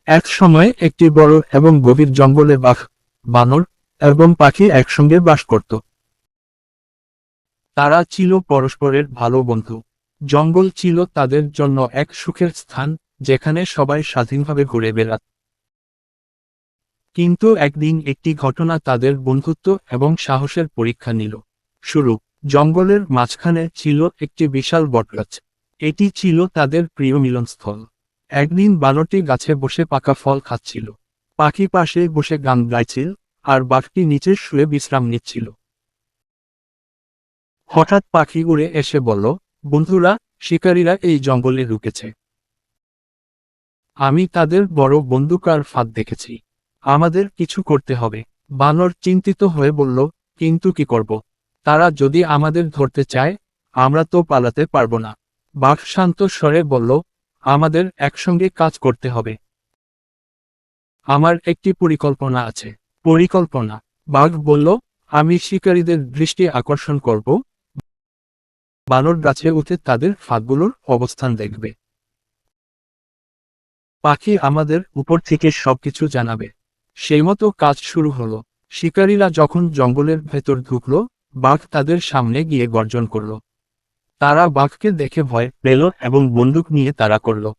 এক সময় একটি বড় এবং গভীর জঙ্গলে বাঘ, বানর এবং পাখি একসঙ্গে বাস করত। তারা ছিল পরস্পরের ভালো বন্ধু। জঙ্গল ছিল তাদের জন্য এক সুখের স্থান, যেখানে সবাই স্বাধীনভাবে ঘুরে বেড়াত। কিন্তু একদিন একটি ঘটনা তাদের বন্ধুত্ব এবং সাহসের পরীক্ষা নিল। শুরু। জঙ্গলের মাঝখানে ছিল একটি বিশাল বটগাছ। এটি ছিল তাদের প্রিয় মিলনস্থল। একদিন বানরটি গাছে বসে পাকা ফল খাচ্ছিল। পাখি পাশে বসে গান গাইছিল, আর বাঘটি নিচে শুয়ে বিশ্রাম নিচ্ছিল। হঠাৎ পাখি উড়ে এসে বলল, বন্ধুরা, শিকারীরা এই জঙ্গলে ঢুকেছে। আমি তাদের বড় বন্দুক আর ফাঁদ দেখেছি। আমাদের কিছু করতে হবে। বানর চিন্তিত হয়ে বলল, কিন্তু কি করব? তারা যদি আমাদের ধরতে চায়, আমরা তো পালাতে পারবো না। বাঘ শান্ত স্বরে বলল, আমাদের একসঙ্গে কাজ করতে হবে। আমার একটি পরিকল্পনা আছে। পরিকল্পনা? বাঘ বলল, আমি শিকারীদের দৃষ্টি আকর্ষণ করব। বানর গাছে উঠে তাদের ফাঁদগুলোর অবস্থান দেখবে। পাখি আমাদের উপর থেকে সবকিছু জানাবে। সেই মতো কাজ শুরু হলো। শিকারীরা যখন জঙ্গলের ভেতর ঢুকল, বাঘ তাদের সামনে গিয়ে গর্জন করল। তারা বাঘকে দেখে ভয় পেল এবং বন্দুক নিয়ে তাড়া করল।